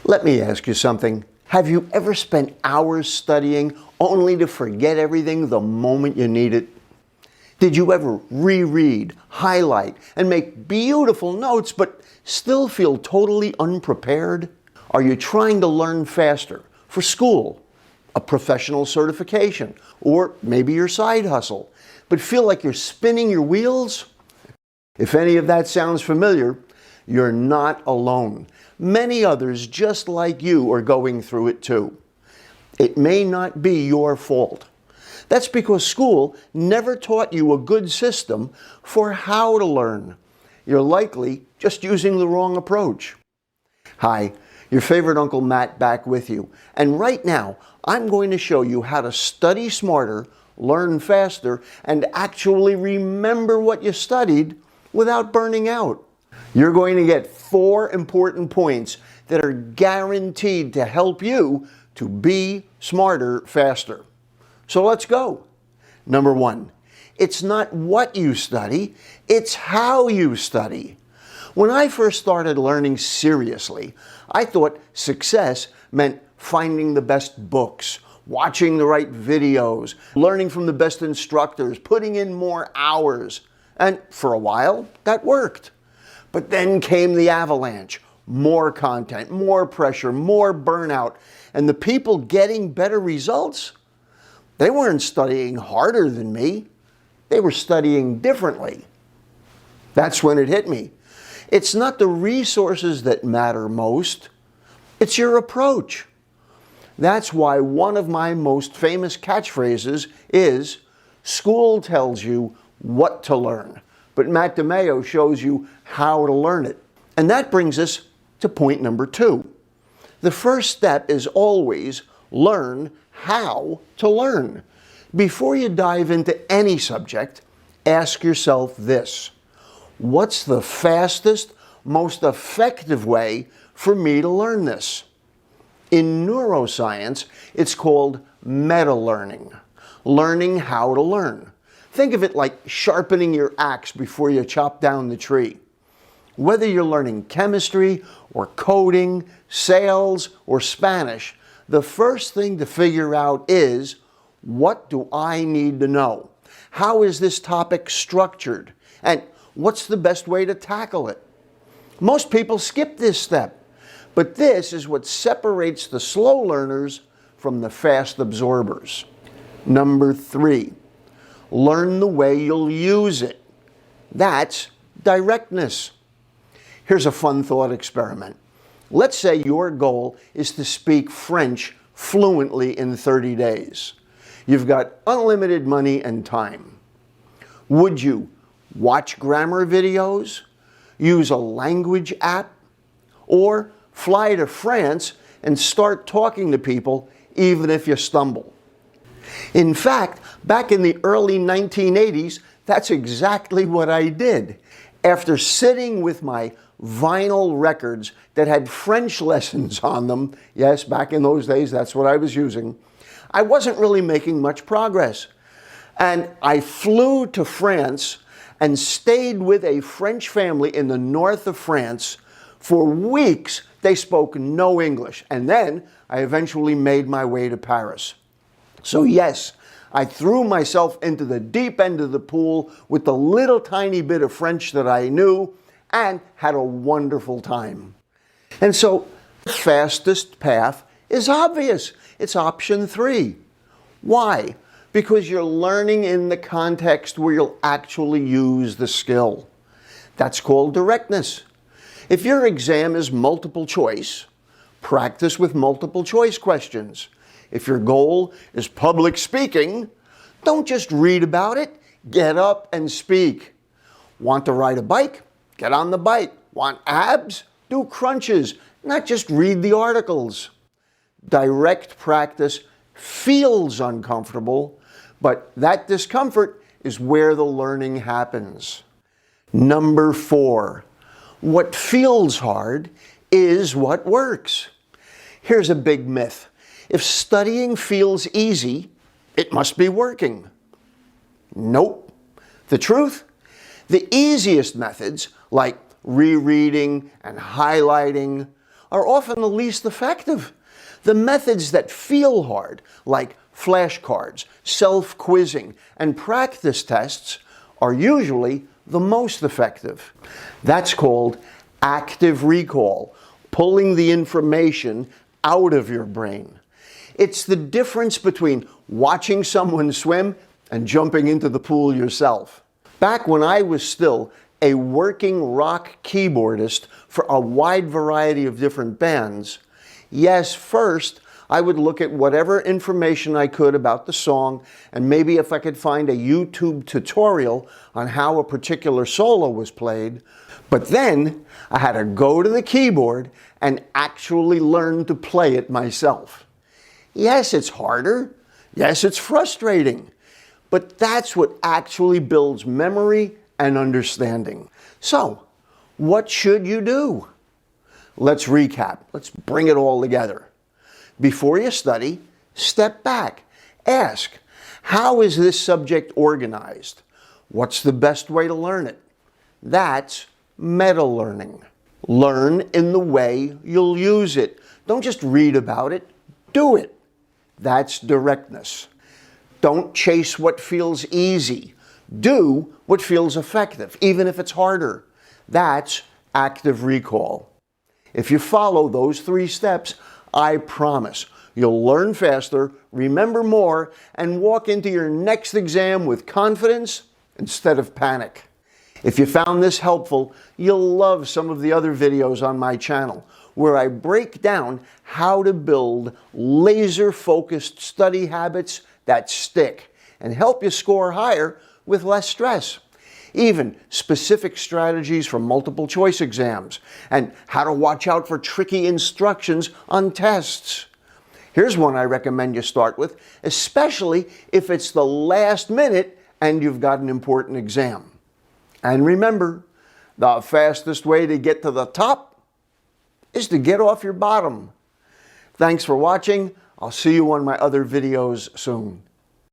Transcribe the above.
Let me ask you something. Have you ever spent hours studying only to forget everything the moment you need it? Did you ever reread, highlight, and make beautiful notes but still feel totally unprepared? Are you trying to learn faster for school, a professional certification, or maybe your side hustle, but feel like you're spinning your wheels? If any of that sounds familiar, you're not alone. Many others just like you are going through it too. It may not be your fault. That's because school never taught you a good system for how to learn. You're likely just using the wrong approach. Hi, your favorite Uncle Matt back with you. And right now, I'm going to show you how to study smarter, learn faster, and actually remember what you studied without burning out. You're going to get 4 important points that are guaranteed to help you to be smarter faster. So let's go. Number 1, it's not what you study, it's how you study. When I first started learning seriously, I thought success meant finding the best books, watching the right videos, learning from the best instructors, putting in more hours. And for a while, that worked. But then came the avalanche. More content, more pressure, more burnout. And the people getting better results, they weren't studying harder than me. They were studying differently. That's when it hit me. It's not the resources that matter most. It's your approach. That's why one of my most famous catchphrases is, school tells you what to learn, but Matt DeMeo shows you how to learn it. And that brings us to point number 2. The first step is always learn how to learn. Before you dive into any subject, ask yourself this: what's the fastest, most effective way for me to learn this? In neuroscience, it's called meta-learning, learning how to learn. Think of it like sharpening your axe before you chop down the tree. Whether you're learning chemistry or coding, sales, or Spanish, the first thing to figure out is, what do I need to know? How is this topic structured? And what's the best way to tackle it? Most people skip this step, but this is what separates the slow learners from the fast absorbers. Number 3, learn the way you'll use it. That's directness. Here's a fun thought experiment. Let's say your goal is to speak French fluently in 30 days. You've got unlimited money and time. Would you watch grammar videos, use a language app, or fly to France and start talking to people even if you stumble? In fact, back in the early 1980s, that's exactly what I did. After sitting with my vinyl records that had French lessons on them, yes, back in those days, that's what I was using, I wasn't really making much progress. And I flew to France and stayed with a French family in the north of France. For weeks, they spoke no English. And then I eventually made my way to Paris. So yes, I threw myself into the deep end of the pool with the little tiny bit of French that I knew and had a wonderful time. And so the fastest path is obvious. It's option 3. Why? Because you're learning in the context where you'll actually use the skill. That's called directness. If your exam is multiple choice, practice with multiple choice questions. If your goal is public speaking, don't just read about it, get up and speak. Want to ride a bike? Get on the bike. Want abs? Do crunches, not just read the articles. Direct practice feels uncomfortable, but that discomfort is where the learning happens. Number 4, what feels hard is what works. Here's a big myth. If studying feels easy, it must be working. Nope. The truth? The easiest methods, like rereading and highlighting, are often the least effective. The methods that feel hard, like flashcards, self-quizzing, and practice tests, are usually the most effective. That's called active recall, pulling the information out of your brain. It's the difference between watching someone swim and jumping into the pool yourself. Back when I was still a working rock keyboardist for a wide variety of different bands, yes, first I would look at whatever information I could about the song, and maybe if I could find a YouTube tutorial on how a particular solo was played. But then I had to go to the keyboard and actually learn to play it myself. Yes, it's harder. Yes, it's frustrating. But that's what actually builds memory and understanding. So, what should you do? Let's recap. Let's bring it all together. Before you study, step back. Ask, how is this subject organized? What's the best way to learn it? That's meta-learning. Learn in the way you'll use it. Don't just read about it, do it. That's directness. Don't chase what feels easy. Do what feels effective, even if it's harder. That's active recall. If you follow those 3 steps, I promise you'll learn faster, remember more, and walk into your next exam with confidence instead of panic. If you found this helpful, you'll love some of the other videos on my channel, where I break down how to build laser-focused study habits that stick and help you score higher with less stress. Even specific strategies for multiple choice exams, and how to watch out for tricky instructions on tests. Here's one I recommend you start with, especially if it's the last minute and you've got an important exam. And remember, the fastest way to get to the top is to get off your bottom. Thanks for watching. I'll see you on my other videos soon.